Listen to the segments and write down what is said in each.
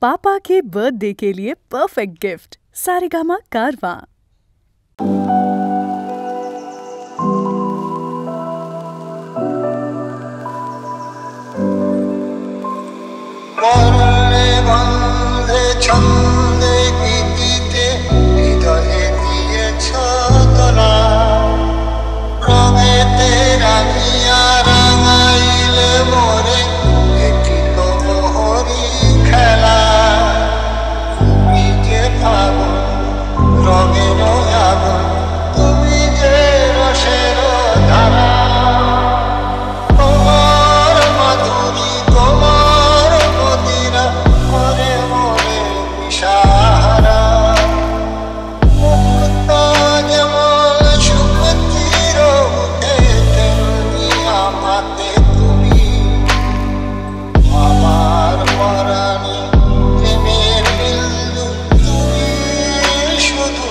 पापा के बर्थडे के लिए परफेक्ट गिफ्ट सारेगामा कारवां। ছন্দে গীতিতে হৃদয়ে দিয়েছ তোলা, রঙেতে রাঙিয়া রাঙাইলে মোরে একটি মোহরি খেলা। তুমি যে ফাগুন রঙের আগুন, তুমি যে রসের ধারা, তোমার মাধুরী তোমার মদিরা করে মোরে সাহারা। মুক্তা যেমন সুখতির উঠে তেমনি আমাতে তুমি, আমার পরাণে প্রেমের বিন্দু তুমি শুধু।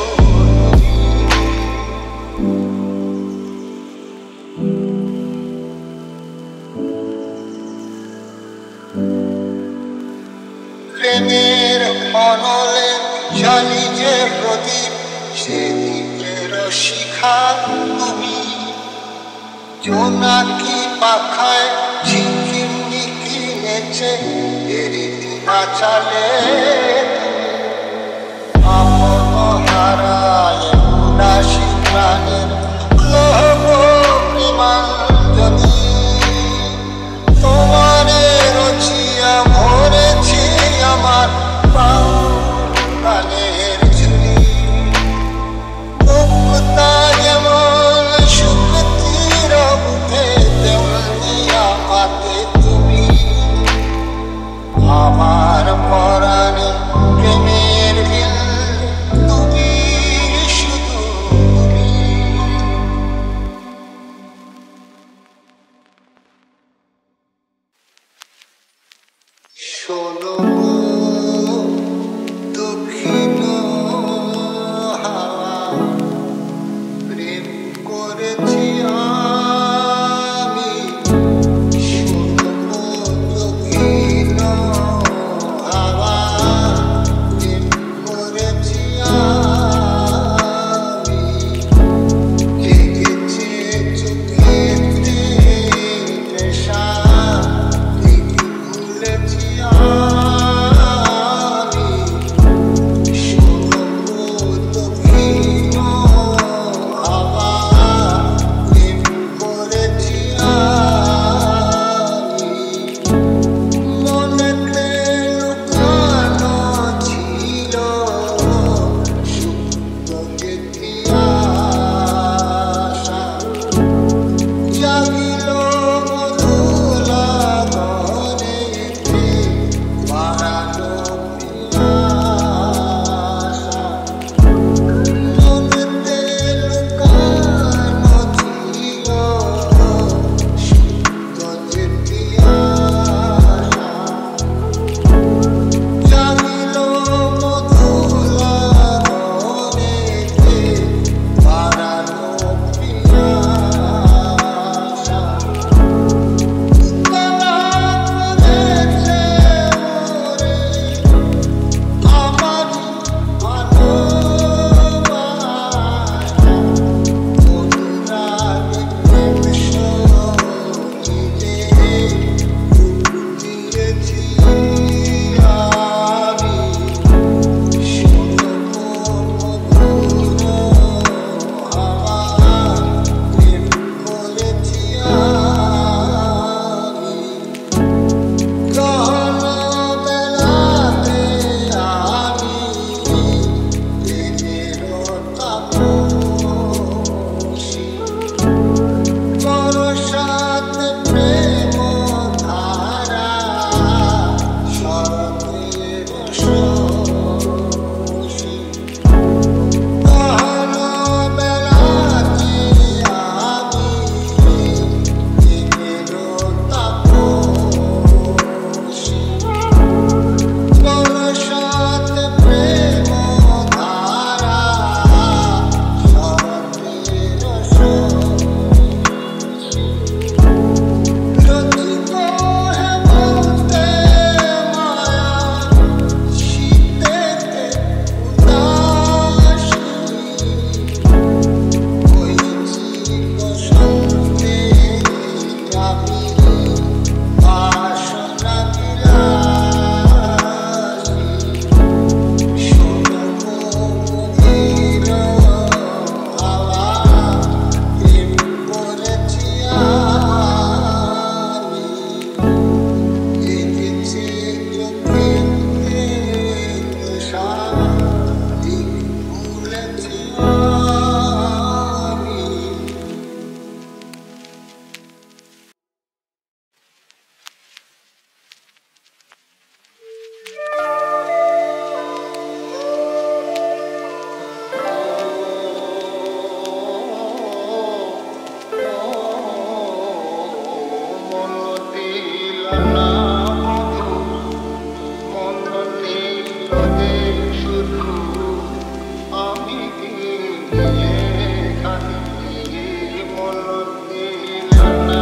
প্রেমের অনলে জানি যে প্রদীপ, সেদিকের শিখা তুমি। জোনাকি পাখায় ঝিকিমিকি নেচে এরিতি নাচালে আপন হারায় উদাসী প্রাণের লোভ প্রেমাঞ্জলি। তোমারে রচিয়া ভরেছি আমার প্রাণের ঝুলি। মুক্তা যেমন সুখতির উঠে তেমনি আমাতে তুমি, আমার পরাণে প্রেমের বিন্দু তুমি শুধু তুমি। যে শুধু আমি দিয়ে খালি মন দিল না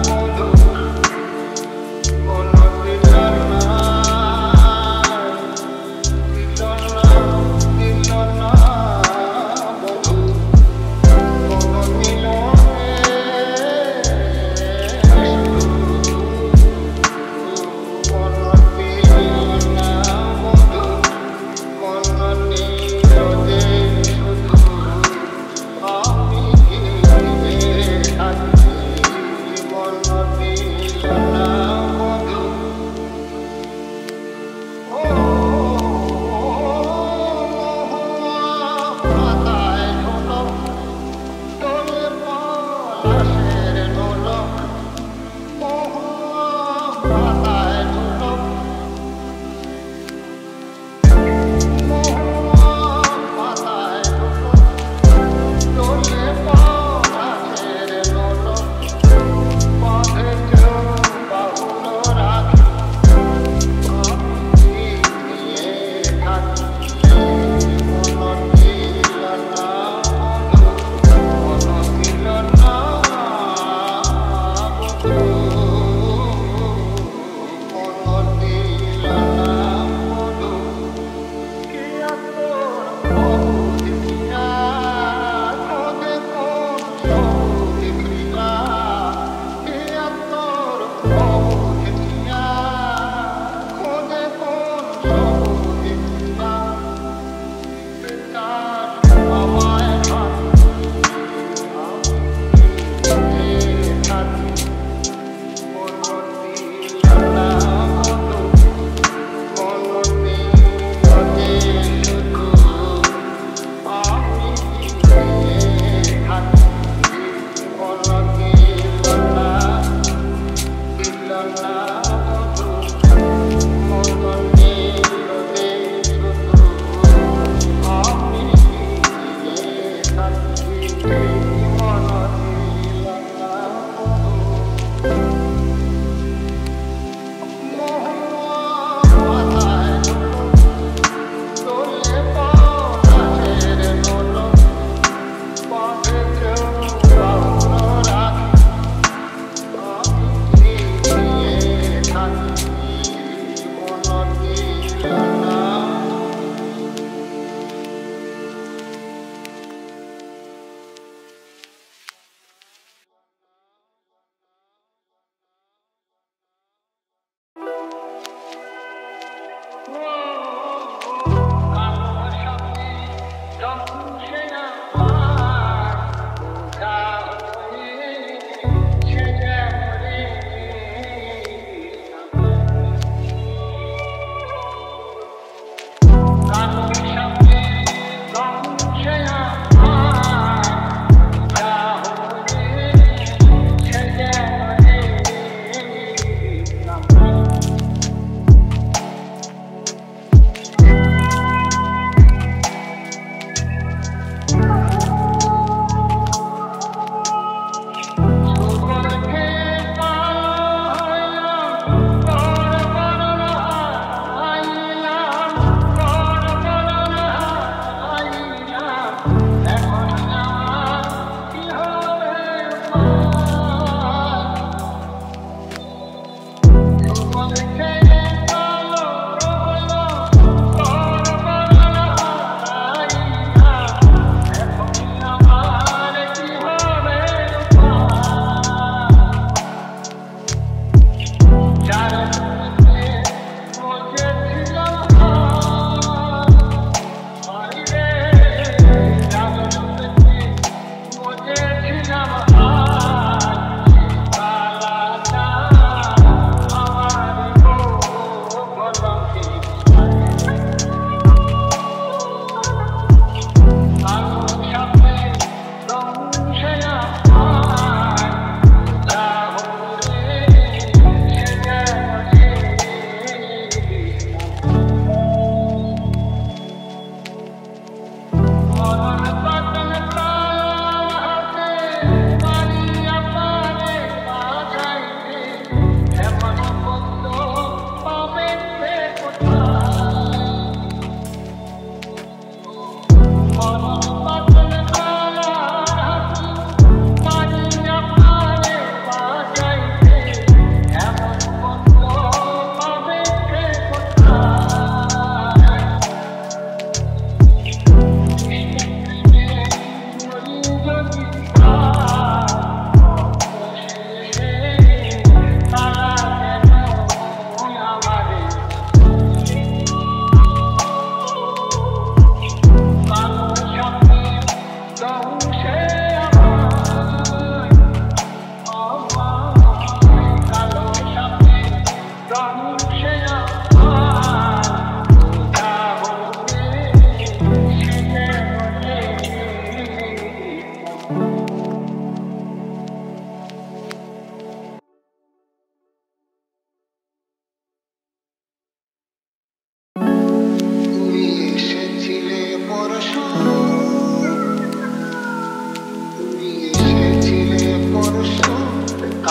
বধু মন দিল না বধু মন দিল মন দিল না বধু মন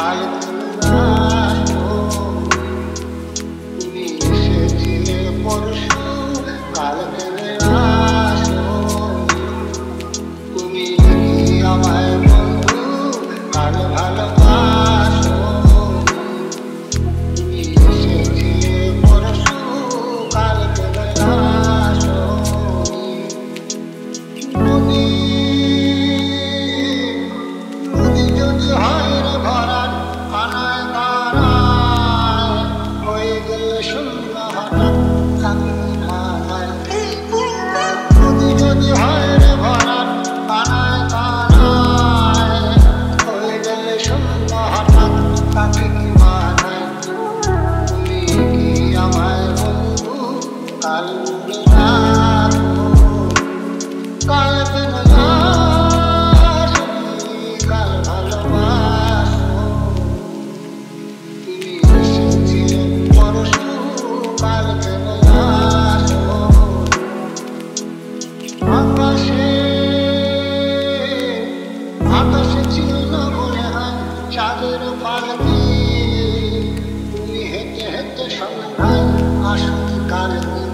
কাল তুমি আসো, তুমি এসেছিলে পরশু, কাল তুমি আসো, তুমি কি আমায় বন্ধু কাল ভালোবাসো, তুমি এসেছিলে পরশু, কাল তুমি আসো। নদী নদী যদি হয় রে ভরাট, কানায় কানায় হয়ে গেলে শূন্য হঠাৎ থাকবে না নাই। নদী যদি হয় রে ভরাট, কানায় কানায় হয়ে গেলে শূন্য হঠাৎ থাকে কি মানায়। তুমি কি আমায় বন্ধু কাল ভুলে রাখো, কাল তুমি আসোনি, কাল ভালোবাসো, তুমি এসেছিলে পরশু, কাল তুমি আসো। আকাশে আকাশে ছিল না মনে হয় চাঁদের পালকি, তুমি হেঁটে হেঁটে সন্ধ্যায় আসো কাল দিন।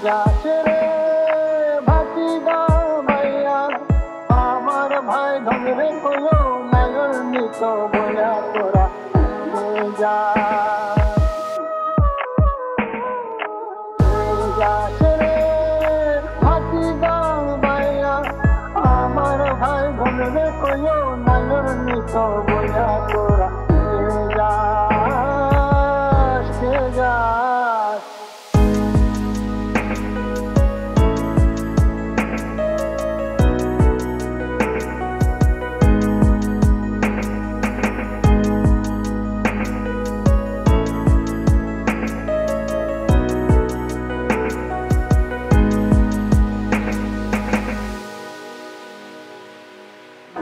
যাস রে ভাতিজা ভাইয়া আমার ভাই ধরে কইও নাগর নিত বয়া তোরা যা যাস রে ভাতিজা ভাইয়া আমার ভাই ধরে কইও নাগর নিত বয়া তোরা যাস কে যাস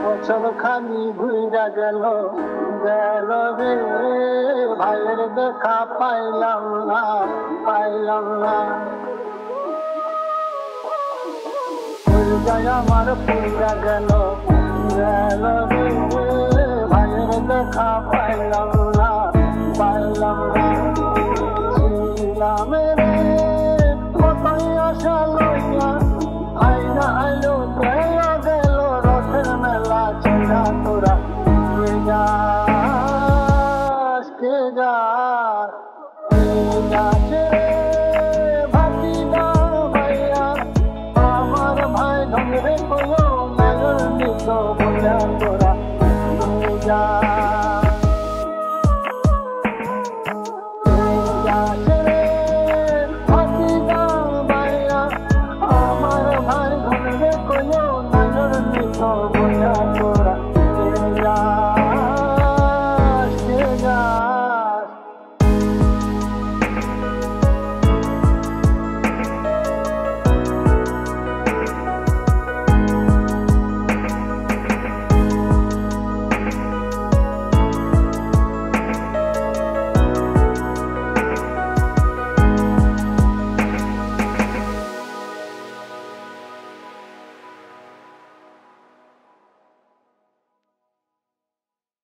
বছর খানি ঘুরা গেল গেল রে ভাইয়ের দেখা পাইলাম না যায় আমার পুরা গেল গেল রে ভাইয়ের দেখা পাইলাম না ছিলাম রে কতই আশা লইয়া আইনা আইলো দেয়া গেল রথের মেলা ছেড়া তোরা কে যাস রে ভাতিজা ভাইয়া আমার ভাই ধরে কইও নাগর নিত বয়া তোরা যাস রে ভাতিজা ভাইয়া আমার ভাই ধরে কইও নাগর নিত